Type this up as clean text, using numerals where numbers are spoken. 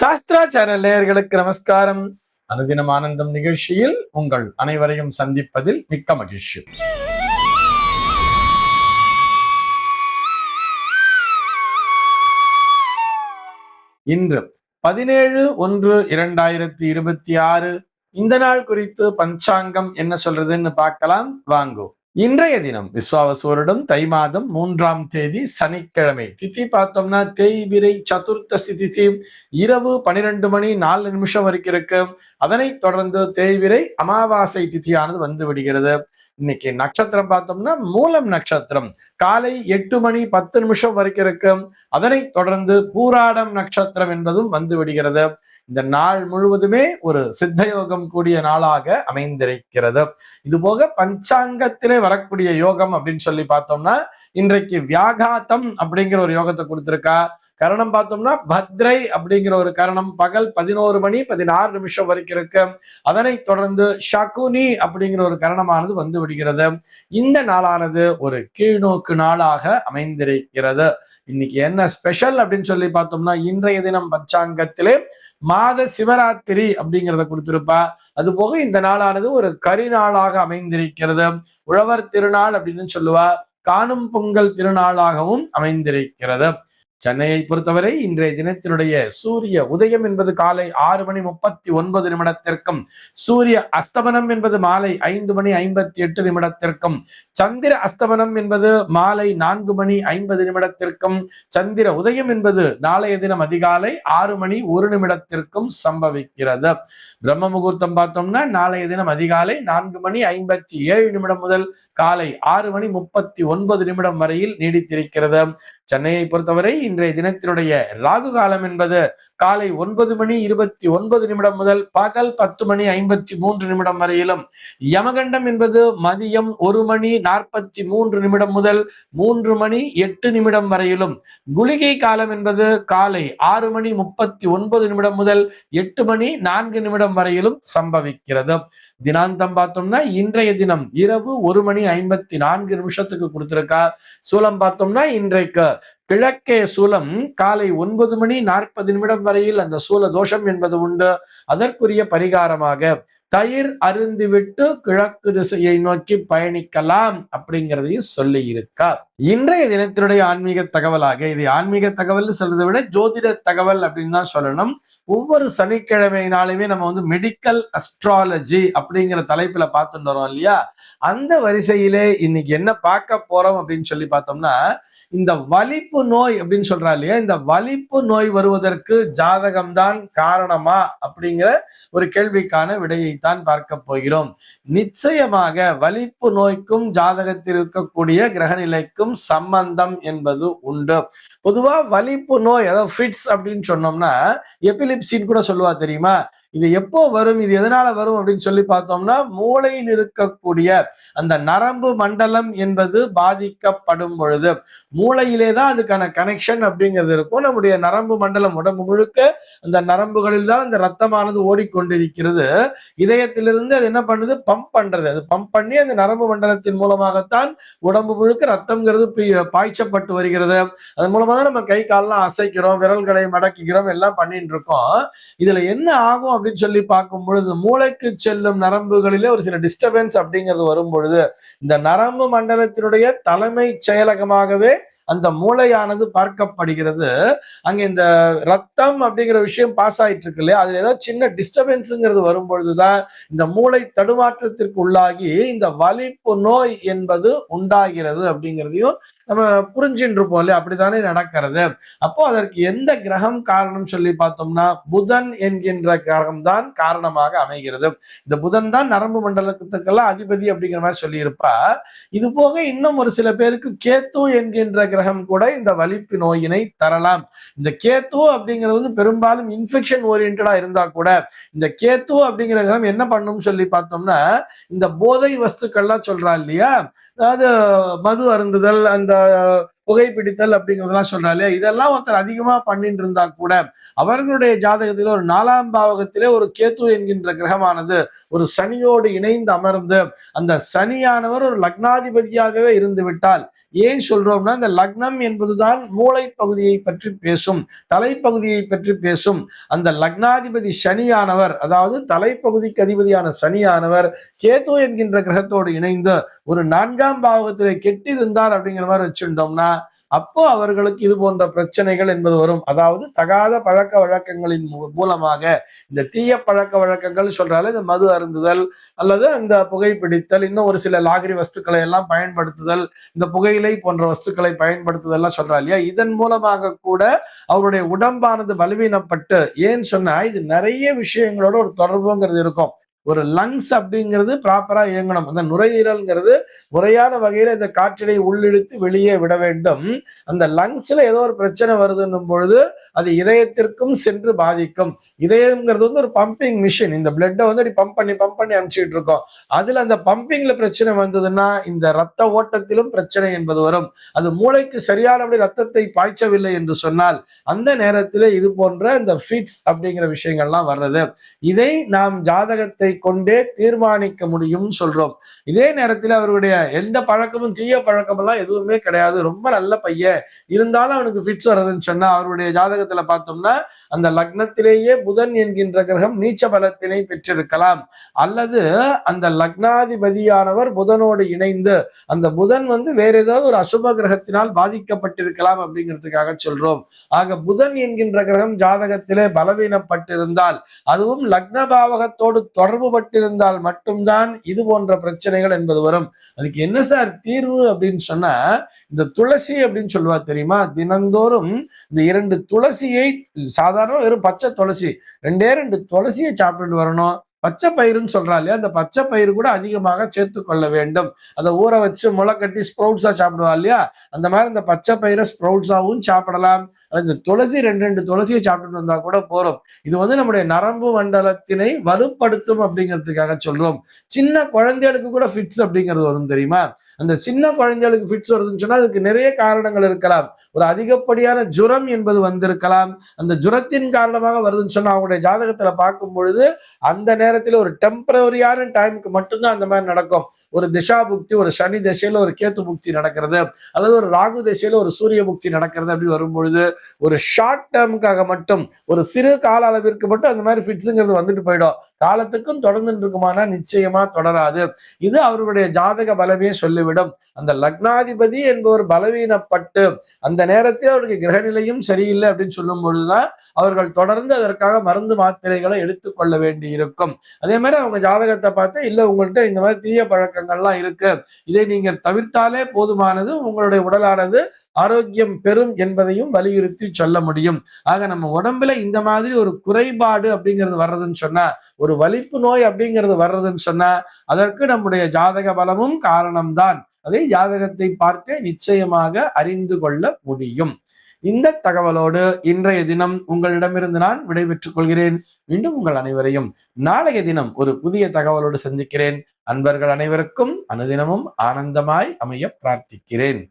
Sastra channel நேயர்களுக்கு நமஸ்காரம். அனுதினம் ஆனந்தம் நிகழ்ச்சியில் உங்கள் அனைவரையும் சந்திப்பதில் மிக்க மகிழ்ச்சி. இன்று 17/1/2026 இந்த நாள் குறித்து பஞ்சாங்கம் என்ன சொல்றதுன்னு பார்க்கலாம் வாங்கோ. இன்றைய தினம் விஸ்வாவசூரிடம் தை மாதம் 3ஆம் தேதி சனிக்கிழமை. திதி பார்த்தோம்னா தேய்பிரை சதுர்த்தசி திதி இரவு 12 மணி 4 நிமிஷம் வரைக்கும் இருக்கு. அதனைத் தொடர்ந்து தேய்பிரை அமாவாசை திதியானது வந்து விடுகிறது. இன்னைக்கு நட்சத்திரம் பார்த்தோம்னா மூலம் நட்சத்திரம் காலை 8 மணி 10 நிமிஷம் வரைக்கும் இருக்கு. அதனைத் தொடர்ந்து பூராடம் நட்சத்திரம் என்பதும் வந்து விடுகிறது. இந்த நாள் முழுவதுமே ஒரு சித்தயோகம் கூடிய நாளாக அமைந்திருக்கிறது. இது போக பஞ்சாங்கத்திலே வரக்கூடிய யோகம் அப்படின்னு சொல்லி பார்த்தோம்னா இன்றைக்கு வியாகாத்தம் அப்படிங்கிற ஒரு யோகத்தை கொடுத்திருக்கா. கரணம் பார்த்தோம்னா பத்ரை அப்படிங்கிற ஒரு கரணம் பகல் 11 மணி 16 நிமிஷம் வரைக்கும் இருக்கு. அதனை தொடர்ந்து ஷகுனி அப்படிங்கிற ஒரு கரணமானது வந்து விடுகிறது. இந்த நாளானது ஒரு கீழ்நோக்கு நாளாக அமைந்திருக்கிறது. இன்னைக்கு என்ன ஸ்பெஷல் அப்படின்னு சொல்லி பார்த்தோம்னா இன்றைய தினம் பஞ்சாங்கத்திலே மாத சிவராத்திரி அப்படிங்கிறத கொடுத்திருப்பா. அது போக இந்த நாளானது ஒரு கரிநாளாக அமைந்திருக்கிறது. உழவர் திருநாள் அப்படின்னு சொல்லுவா. காணும் பொங்கல் திருநாளாகவும் அமைந்திருக்கிறது. சென்னையை பொறுத்தவரை இன்றைய தினத்தினுடைய சூரிய உதயம் என்பது காலை 6 மணி 39 நிமிடத்திற்கும் சூரிய அஸ்தமனம் என்பது மாலை 5 மணி 58 நிமிடத்திற்கும் சந்திர அஸ்தமனம் என்பது மாலை 4 மணி 50 நிமிடத்திற்கும் சந்திர உதயம் என்பது நாளைய தினம் அதிகாலை 6 மணி 1 நிமிடத்திற்கும் சம்பவிக்கிறது. பிரம்ம முகூர்த்தம் பார்த்தோம்னா நாளைய தினம் அதிகாலை 4 மணி 57 நிமிடம் முதல் காலை 6 மணி 39 நிமிடம் வரையில் நீடித்திருக்கிறது. சென்னையை பொறுத்தவரை இன்றைய தினத்தினுடைய ராகு காலம் என்பது காலை 9 மணி 29 நிமிடம் முதல் பகல் 10 மணி 53 நிமிடம் வரையிலும், யமகண்டம் என்பது மதியம் 1 மணி 43 நிமிடம் முதல் 3 மணி 8 நிமிடம் வரையிலும், குளிகை காலம் என்பது காலை 6 மணி 39 நிமிடம் முதல் 8 மணி 4 நிமிடம் வரையிலும் சம்பவிக்கிறது. தினாந்தம் பார்த்தோம்னா இன்றைய தினம் இரவு 1 மணி 54 நிமிஷத்துக்கு கொடுத்திருக்கா. சூலம் பார்த்தோம்னா இன்றைக்கு கிழக்கே சூலம் காலை 9 மணி 40 நிமிடம் வரையில் அந்த சூல தோஷம் என்பது உண்டு. அதற்குரிய பரிகாரமாக தயிர் அருந்திவிட்டு கிழக்கு திசையை நோக்கி பயணிக்கலாம் அப்படிங்கிறதையும் சொல்லி இருக்கா. இன்றைய தினத்தினுடைய ஆன்மீக தகவலாக, இது ஆன்மீக தகவல் சொல்றதை விட ஜோதிட தகவல் அப்படின்னு தான் சொல்லணும். ஒவ்வொரு சனிக்கிழமை நாளுமே நம்ம மெடிக்கல் அஸ்ட்ராலஜி அப்படிங்கிற தலைப்புல பார்த்துட்டு வரோம் இல்லையா. அந்த வரிசையிலே இன்னைக்கு என்ன பார்க்க போறோம் அப்படின்னு சொல்லி பார்த்தோம்னா, இந்த வலிப்பு நோய் அப்படின்னு சொல்றா இல்லையா, இந்த வலிப்பு நோய் வருவதற்கு ஜாதகம்தான் காரணமா அப்படிங்கிற ஒரு கேள்விக்கான விடையைத்தான் பார்க்க போகிறோம். நிச்சயமாக வலிப்பு நோய்க்கும் ஜாதகத்தில் இருக்கக்கூடிய கிரகநிலைக்கும் சம்பந்தம் என்பது உண்டு. பொதுவா வலிப்பு நோய், அதாவது ஃபிட்ஸ் அப்படின்னு சொன்னோம்னா எபிலிப்சின்னு கூட சொல்லுவா தெரியுமா. இது எப்போ வரும், இது எதனால வரும் அப்படின்னு சொல்லி பார்த்தோம்னா, மூளையில் இருக்கக்கூடிய அந்த நரம்பு மண்டலம் என்பது பாதிக்கப்படும் பொழுது மூளையிலே தான் அதுக்கான கனெக்ஷன் அப்படிங்கிறது இருக்கும். நம்முடைய நரம்பு மண்டலம் உடம்பு முழுக்க அந்த நரம்புகளில் தான் அந்த ரத்தமானது ஓடிக்கொண்டிருக்கிறது. இதயத்திலிருந்து அது என்ன பண்ணுது, பம்ப் பண்றது. அது பம்ப் பண்ணி அந்த நரம்பு மண்டலத்தின் மூலமாகத்தான் உடம்பு முழுக்க ரத்தம்ங்கிறது பாய்ச்சப்பட்டு வருகிறது. அதன் மூலமா தான் நம்ம கை கால்லாம் அசைக்கிறோம், விரல்களை மடக்கிக்கிறோம், எல்லாம் பண்ணிட்டு இருக்கோம். இதுல என்ன ஆகும் அப்படின்னு சொல்லி பார்க்கும் பொழுது, மூளைக்கு செல்லும் நரம்புகளிலே ஒரு சில டிஸ்டர்பன்ஸ் அப்படிங்கிறது வரும் பொழுது இந்த நரம்பு மண்டலத்தினுடைய தலைமை செயலகமாகவே அந்த மூளையானது பார்க்கப்படுகிறது. அங்க இந்த ரத்தம் அப்படிங்கிற விஷயம் பாஸ் ஆயிட்டு இருக்கு இல்லையா, அதுல ஏதாவது சின்ன டிஸ்டர்பன்ஸுங்கிறது வரும் பொழுதுதான் இந்த மூளை தடுமாற்றத்திற்கு உள்ளாகி இந்த வலிப்பு நோய் என்பது உண்டாகிறது அப்படிங்கிறதையும் நம்ம புரிஞ்சுட்டு இருப்போம் இல்லையா. அப்படித்தானே நடக்கிறது. அப்போ அதற்கு எந்த கிரகம் காரணம் சொல்லி பார்த்தோம்னா புதன் என்கின்ற கிரகம் தான் காரணமாக அமைகிறது. இந்த புதன் தான் நரம்பு மண்டலத்துக்கெல்லாம் அதிபதி அப்படிங்கிற மாதிரி சொல்லி இருப்பா. இது போக இன்னும் ஒரு சில பேருக்கு கேத்து என்கின்ற கிரகம் கூட இந்த வலிப்பு நோயினை தரலாம். இந்த கேத்து அப்படிங்கிறது பெரும்பாலும் இன்ஃபெக்ஷன் ஓரியன்டா இருந்தா கூட இந்த கேத்து அப்படிங்கிற கிரகம் என்ன பண்ணும் சொல்லி பார்த்தோம்னா, இந்த போதை வஸ்துக்கள்லாம் சொல்றா இல்லையா, அதாவது மது அருந்துதல், அந்த புகைப்பிடித்தல் அப்படிங்கிறதெல்லாம் சொல்றா இல்லையா, இதெல்லாம் ஒருத்தர் அதிகமா பண்ணிட்டு இருந்தா கூட அவர்களுடைய ஜாதகத்திலே ஒரு 4ஆம் பாவகத்திலே ஒரு கேத்து என்கின்ற கிரகமானது ஒரு சனியோடு இணைந்து அமர்ந்து அந்த சனியானவர் ஒரு லக்னாதிபதியாகவே இருந்து விட்டால் ஏன் சொல்றோம்னா இந்த லக்னம் என்பதுதான் மூளை பகுதியை பற்றி பேசும், தலைப்பகுதியை பற்றி பேசும். அந்த லக்னாதிபதி சனியானவர், அதாவது தலைப்பகுதிக்கு அதிபதியான சனியானவர் கேது என்கின்ற கிரகத்தோடு இணைந்து ஒரு 4ஆம் பாவத்திலே கெட்டிருந்தார் அப்படிங்கிற மாதிரி வச்சுட்டோம்னா அப்போ அவர்களுக்கு இது போன்ற பிரச்சனைகள் என்பது வரும். அதாவது தகாத பழக்க வழக்கங்களின் மூலமாக இந்த தீய பழக்க வழக்கங்கள் சொல்றால இந்த மது அருந்துதல் அல்லது அந்த புகைப்பிடித்தல், இன்னும் ஒரு சில லாகிரி வஸ்துக்களை எல்லாம் பயன்படுத்துதல், இந்த புகையிலை போன்ற வஸ்துக்களை பயன்படுத்துதல் எல்லாம் சொல்றா இல்லையா, இதன் மூலமாக கூட அவருடைய உடம்பானது பலவீனப்பட்டு, ஏன்னு சொன்னா இது நிறைய விஷயங்களோட ஒரு தொடர்புங்கிறது இருக்கும். ஒரு லங்ஸ் அப்படிங்கிறது ப்ராப்பரா இயங்கணும். அந்த நுரையீரல்ங்கிறது முறையான வகையில இந்த காற்றினை உள்ளிழுத்து வெளியே விட வேண்டும். அந்த லங்ஸ்ல ஏதோ ஒரு பிரச்சனை வருதுன்னும் பொழுது அது இதயத்திற்கும் சென்று பாதிக்கும். இதயம்ங்கிறது வந்து ஒரு பம்பிங் மிஷின். இந்த பிளட்டை வந்து பம்ப் பண்ணி அனுப்பிச்சுட்டு இருக்கோம். அதுல அந்த பம்பிங்ல பிரச்சனை வந்ததுன்னா இந்த ரத்த ஓட்டத்திலும் பிரச்சனை என்பது வரும். அது மூளைக்கு சரியானபடி ரத்தத்தை பாய்ச்சவில்லை என்று சொன்னால் அந்த நேரத்தில் இது போன்ற இந்த ஃபிட்ஸ் அப்படிங்கிற விஷயங்கள்லாம் வர்றது. இதை நாம் ஜாதகத்தை கொண்டே தீர்மானிக்க முடியும் சொல்றோம். இதே நேரத்தில் அவருடைய எந்த பழக்கமும் தீய பழக்கம் எல்லாம் எதுவுமே கிடையாது, ரொம்ப நல்ல பையன், இருந்தாலும் அவனுக்கு ஃபிட்ஸ் வர்றதுன்னு சொன்னா அவருடைய ஜாதகத்துல பார்த்தோம்னா அந்த லக்னத்திலேயே புதன் என்கின்ற கிரகம் நீச்ச பலத்தினை பெற்றிருக்கலாம், அல்லது அந்த லக்னாதிபதியானவர் புதனோடு இணைந்து அந்த புதன் வந்து வேற ஏதாவது ஒரு அசுப கிரகத்தினால் பாதிக்கப்பட்டிருக்கலாம் அப்படிங்கிறதுக்காக சொல்றோம். ஆக புதன் என்கின்ற கிரகம் ஜாதகத்திலே பலவீனப்பட்டிருந்தால், அதுவும் லக்ன பாவகத்தோடு தொடர்பு பட்டிருந்தால் மட்டும்தான் இது போன்ற பிரச்சனைகள் என்பது வரும். அதுக்கு என்ன சார் தீர்வு அப்படின்னு சொன்னா, இந்த துளசி அப்படின்னு சொல்லுவா தெரியுமா, தினந்தோறும் இந்த 2 துளசியை, சாதாரண வெறும் பச்சை துளசி 2 துளசியை சாப்பிட்டு வரணும். பச்சை பயிருன்னு சொல்றா இல்லையா, அந்த பச்சை பயிர் கூட அதிகமாக சேர்த்து கொள்ள வேண்டும். அதை ஊற வச்சு முளை கட்டி ஸ்ப்ரவுட்ஸா சாப்பிடுவா இல்லையா, அந்த மாதிரி இந்த பச்சை பயிரை ஸ்ப்ரவுட்ஸாவும் சாப்பிடலாம். இந்த துளசி 2 துளசியை சாப்பிட்டு வந்தா கூட போறோம். இது வந்து நம்முடைய நரம்பு மண்டலத்தினை வலுப்படுத்தும் அப்படிங்கிறதுக்காக சொல்றோம். சின்ன குழந்தைகளுக்கு கூட ஃபிட்ஸ் அப்படிங்கிறது வரும் தெரியுமா. அந்த சின்ன குழந்தைகளுக்கு ஃபிட்ஸ் வருதுன்னு சொன்னா அதுக்கு நிறைய காரணங்கள் இருக்கலாம். ஒரு அதிகப்படியான ஜுரம் என்பது வந்திருக்கலாம். அந்த ஜுரத்தின் காரணமாக வருதுன்னு சொன்னா அவங்களுடைய ஜாதகத்துல பார்க்கும் பொழுது அந்த நேரத்தில் ஒரு டெம்பரரியான டைமுக்கு மட்டும்தான் அந்த மாதிரி நடக்கும். ஒரு திசா புக்தி, ஒரு சனி திசையில ஒரு கேத்து புக்தி நடக்கிறது, அல்லது ஒரு ராகு திசையில ஒரு சூரிய புக்தி நடக்கிறது. அப்படி வரும்பொழுது ஒரு ஷார்ட் டேர்முக்காக மட்டும், ஒரு சிறு கால அளவிற்கு மட்டும் அந்த மாதிரி ஃபிட்ஸுங்கிறது வந்துட்டு போயிடும். காலத்துக்கும் தொடர்ந்துட்டு இருக்குமானா நிச்சயமா தொடராது. இது அவருடைய ஜாதக பலமே சொல்லிவிடும். அந்த லக்னாதிபதி என்பவர் பலவீனப்பட்டு அந்த நேரத்தில் அவருக்கு கிரகநிலையும் சரியில்லை அப்படின்னு சொல்லும் பொழுதுதான் அவர்கள் தொடர்ந்து அதற்காக மருந்து மாத்திரைகளை எடுத்துக்கொள்ள வேண்டி இருக்கும். அதே மாதிரி அவங்க ஜாதகத்தை பார்த்து, இல்ல உங்கள்கிட்ட இந்த மாதிரி தீய பழக்கங்கள்லாம் இருக்கு, இதை நீங்கள் தவிர்த்தாலே போதுமானது, உங்களுடைய உடலானது ஆரோக்கியம் பெறும் என்பதையும் வலியுறுத்தி சொல்ல முடியும். ஆக நம்ம உடம்புல இந்த மாதிரி ஒரு குறைபாடு அப்படிங்கிறது வர்றதுன்னு சொன்னா, ஒரு வலிப்பு நோய் அப்படிங்கிறது வர்றதுன்னு சொன்னா அதற்கு நம்முடைய ஜாதக பலமும் காரணம்தான். அதை ஜாதகத்தை பார்த்தே நிச்சயமாக அறிந்து கொள்ள முடியும். இந்த தகவலோடு இன்றைய தினம் உங்களிடமிருந்து நான் விடைபெற்றுக் கொள்கிறேன். மீண்டும் உங்கள் அனைவரையும் நாளைய தினம் ஒரு புதிய தகவலோடு சந்திக்கிறேன். அன்பர்கள் அனைவருக்கும் அனுதினமும் ஆனந்தமாய் அமைய பிரார்த்திக்கிறேன்.